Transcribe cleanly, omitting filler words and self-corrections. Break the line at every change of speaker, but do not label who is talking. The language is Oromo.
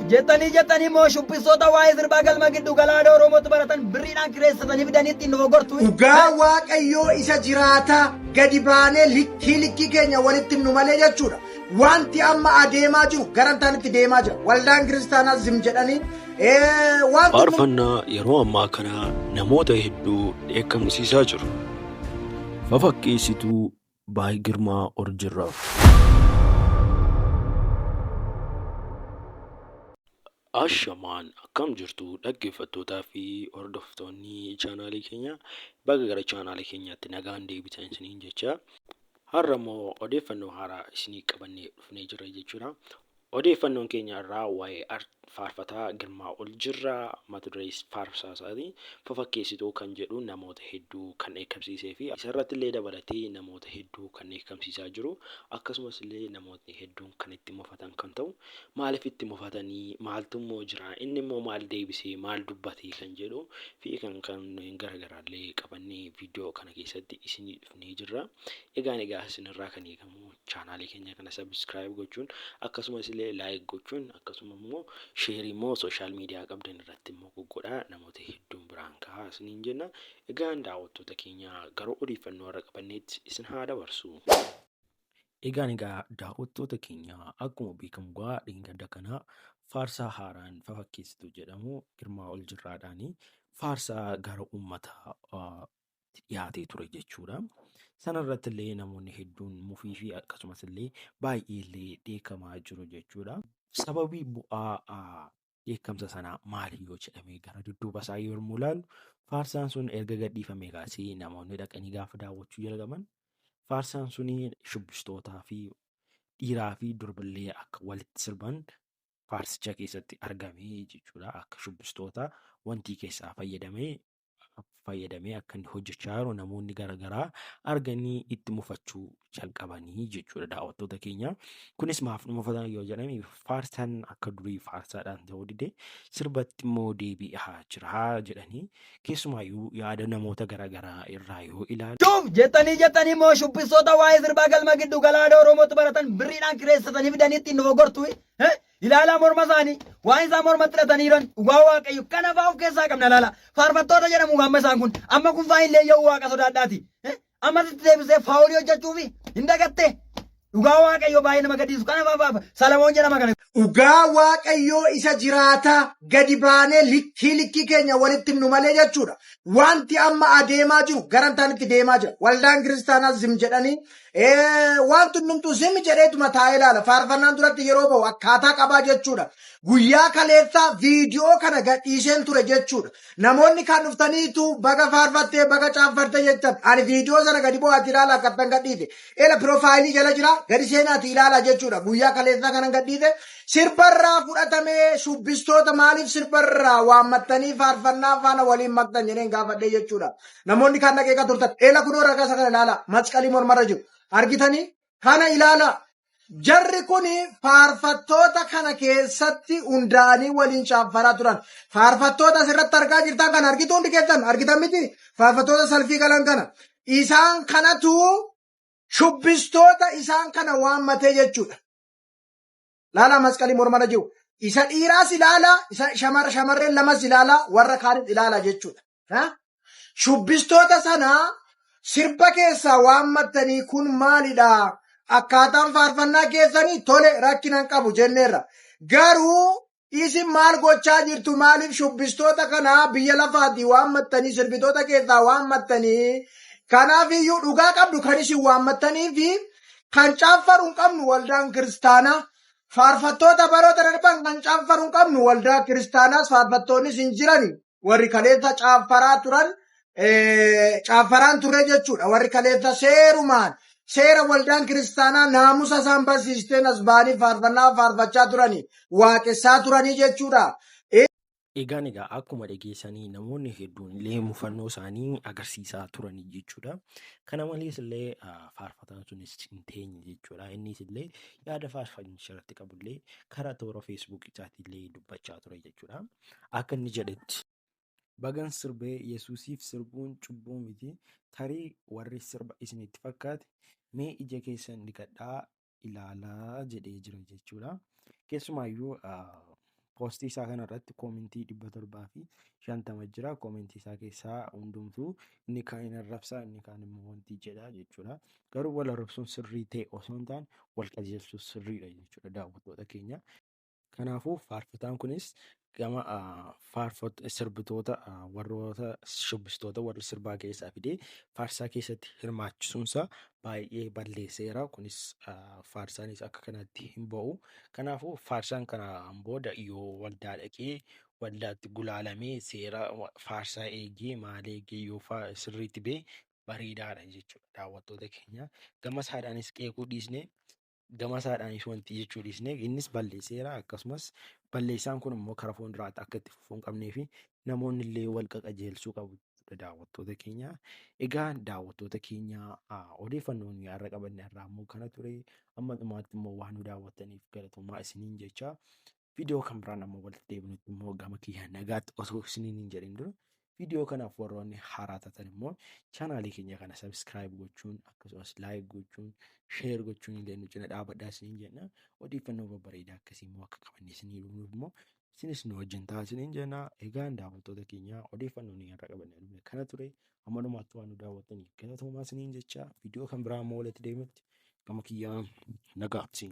Shuf jettanii moo shubbisoota waa'ee sirbaa galma giddu galaana Oromootti baratan birriidhaan kireessatanii fidanii ittiin nu gortu.
Dhugaa Waaqayyoo isa jiraataa gadi baanee likkii keenya walitti nu malee jechuudha. Wanti amma adeemaa jiru garantaanitti deemaa jira. Waldaan kiristaanaa zim jedhanii
faarfannaa yeroo ammaa kana namoota hedduu dheekkamsiisaa jiru. Fafakkeessituu Baay'ee Girmaa Orjirraa. Ashamaan akkam jirtu dhaggeeffattootaa fi hordoftoonni chaanaalii keenya baga gara chaanaalii keenyaatti nagaan deebitan isiniin jecha har'a immoo odeeffannoo haaraa isinii qabannee dhufnee jirra jechuudha. Odeeffannoon keenya irraa waa'ee faarfataa Girmaa Orjirraa mata duree faarsaa isaatii fafakkeessituu kan jedhu namoota hedduu kan dheekkamsiisee fi isarratti illee dabalatee namoota hedduu kan dheekkamsiisaa jiru akkasumas illee namootni hedduun kan itti mufatan kan ta'u maaliif itti mufatanii maaltu immoo jira inni immoo maal deebisee maal dubbatee kan jedhu fi kan garaagaraallee qabannee viidiyoo kana keessatti isinii dhufnee jirra. Egaa isinirraa kan eegamu chaanaalii keenya kana sabiskiraayib gochuun akkasumas illee laayik gochuun akkasuma immoo sheerii immoo sooshaal miidiyaa qabdan irratti immoo goggodhaa namoota hedduun biraan gahaa isiniin jenna. Egaa daawwattoota keenya gara odeeffannoo irra qabanneetti isin haa dabarsu. Egaa daawwattoota keenya akkuma beekamu dheengadda kana faarsaa haaraan fafakkeessituu jedhamu Girmaa Orjirraadhaanii faarsaa gara uummataa dhiyaatee ture jechuudha. Sana irratti illee namoonni hedduun mufii fi akkasumas illee baay'ee illee dheekkamaa jiru jechuudha. Sababii bu'aa dheekkamsa sanaa maali yoo jedhamee gara dudduuba isaa yommuu ilaallu faarsaan sun erga gadhiifamee kaasee namoonni dhaqanii gaafa daawwachuu jalqaban faarsaan sun shubbistootaa fi dhiiraa fi durbillee akka walitti sirban faarsicha keessatti argame jechuudha. Akka shubbistoota wantii keessaa fayyadamee akka inni hojjechaa jiru namoonni garaagaraa arganii itti mufachuu jalqabanii jechuudha daawwattoota keenya. Kunis maaf mufatan yoo jedhame faarsaan akka durii faarsaadhaan ta'uu dide sirbatti immoo deebi'aa jira jedhanii keessumaayyuu yaada namoota garaagaraa irraa yoo ilaalu.
Shuf jettanii moo shubbisoota waa'ee sirbaa galma giddu galaana Oromootti baratan birriidhaan kireessatanii fidanii ittiin nu gortu. Ilaalaa morma isaanii waan isaan mormatti hidhatanii jiran dhugaa Waaqayyo kana fa'aa of keessaa qabna ilaala. Faarfattoota jedhamu amma isaan kun amma kun fa'aa illee yoo Waaqa sodaadhaati. Amma sitti deebisee faawulii hojjechuufi hin dagatte dhugaa Waaqayyo baay'ee nama gadhiisu kana fa'aa Salamoon jedhama kana.
Dhugaa Waaqayyoo isa jiraataa gadi baanee likkii keenya walitti nu malee jechuudha. Wanti amma adeemaa jiru garantaanitti deemaa jira. Waldaan kiristaanaa zim jedhanii wanti hundumtuu zim jedheetuma taa'ee ilaala. Faarfannaan duratti yeroo ba'u akkaataa qabaa jechuudha. Guyyaa kaleessaa viidiyoo kana gadhiiseen ture jechuudha. Namoonni kan dhuftaniitu baga faarfattee baga caaffattee jettan ani viidiyoo sana gadi bu'aatti ilaala akkattan gadhiise. Eela piroofaayilii jala jira gadi seenaatti ilaala jechuudha. Guyyaa kaleessaa kanan gadhiise sirbarraa fudhatamee shubbistoota maaliif sirbarraa waammattanii faarfannaa faana waliin maktan jedheen gaafadhee jechuudha. Namoonni kan dhaqeeqa turtan eela kunoo ragasa kana ilaala masqalii mormarra jiru argitanii kana ilaala. Jarri kuni faarfattoota kana keessatti hundaanii waliin caaffaraa turan. Faarfattoota asirratti argaa jirtan kan argitu hundi keessan argitan miti faarfattoota salfii galan kana. Isaan kanatu shubbistoota isaan kana waammatee jechuudha. Laala masqalii mormana jiru. Isa dhiiraas ilaala, isa shamarreen lamas ilaala, warra kaanis ilaala jechuudha. Shubbistoota sana sirba keessaa waammattanii kun maalidha? Akkaataan faarfannaa keessanii tole rakkinan qabu jenneerra. Garuu isin maal gochaa jirtu maaliif shubbistoota kana biyya lafaatii waammattanii sirbitoota keessaa waammattanii kanaaf iyyuu dhugaa qabdu kan isin waammattanii fi kan caaffaru hin qabnu waldaan kiristaanaa. Faarfattoota baroota darban kan caaffaru hin qabnu waldaa kiristaanaas faarfattoonnis hin jirani. Warri kaleessa caaffaraa turan caaffaraan turre jechuudha. Warri kaleessa seera waldaan kiristaanaa naamusa isaan barsiisteen as ba'anii faarfannaa faarfachaa turanii waaqessaa turanii jechuudha.
Egaa akkuma dhageessanii namoonni hedduun illee mufannoo isaanii agarsiisaa turanii jechuudha. Kana malees illee faarfataan sunis hin teenye jechuudha. Innis illee yaada faarfachaa irratti qabullee karaa toora feesbuukii isaatii illee dubbachaa ture jechuudha. Akka inni jedhetti bagan sirbee Yesuusiif sirbuun cubbuu miti tarii warri sirba isinitti fakkaate mee ija keessan dhiqadhaa ilaalaa jedhee jira jechuudha. Keessumaayyuu poostii isaa kanarratti koomentii 750 jira. Koomentii isaa keessaa hundumtuu inni kaan hin arrabsaa inni kaan immoo wanti jedha jechuudha. Garuu wal arrabsuun sirrii ta'e osoo hin taane wal qajeelchuun sirriidha jechuudha daawwattoota keenya. Kanaafuu faarfataan kunis gama sirbitoota warroota shubbistoota warra sirbaa keessaa fidee faarsaa keessatti hirmaachisuunsaa baay'ee balleesseera. Kunis faarsaanis akka kanatti hin ba'u. Kanaafuu faarsaan kanaan booda yoo waldaa dhaqee waldaatti gulaalamee seera faarsaa eegee maal eegee yoo sirriitti ba'e bareedaadha jechuudha daawwattoota keenya. Gama isaadhaanis qeequu dhiisnee gama isaadhaanis wanti jechuu dhiisnee innis balleesseera. Akkasumas balleessaan kun immoo karaa fuulduraatti akka itti fufuu hin qabnee fi namoonni illee wal qajeelchuu qabu daawwattoota keenya. Egaa daawwattoota keenya odeeffannoon har'a qabanne irraa immoo kana ture. Amma dhumaatti immoo waan nu daawwattaniif galatoomaa isiniin jecha. Viidiyoo kan biraan amma walitti deebinutti immoo gama kiyyaa nagaatti osoo isiniin hin jedhin dura viidiyoo kanaaf warroonni haaraa taatan immoo chaanaalii keenya kana sabiskiraayib gochuun akkasumas laayik gochuun sheer gochuun illee nu cina dhaabadhaa isiniin jenna. Odeeffannoo babbareedaa akkasii immoo akka qabanne isinii dhufnuuf immoo isinis nu wajjin ta'a isiniin jenna. Egaa daawwattoota keenya odeeffannoon har'a qabanne dhufne kana ture. Amma dhumaatti waan nu daawwattaniif galatoomaa isiniin jecha viidiyoo kan biraa immoo walitti deebinutti gama kiyyaa nagaatti.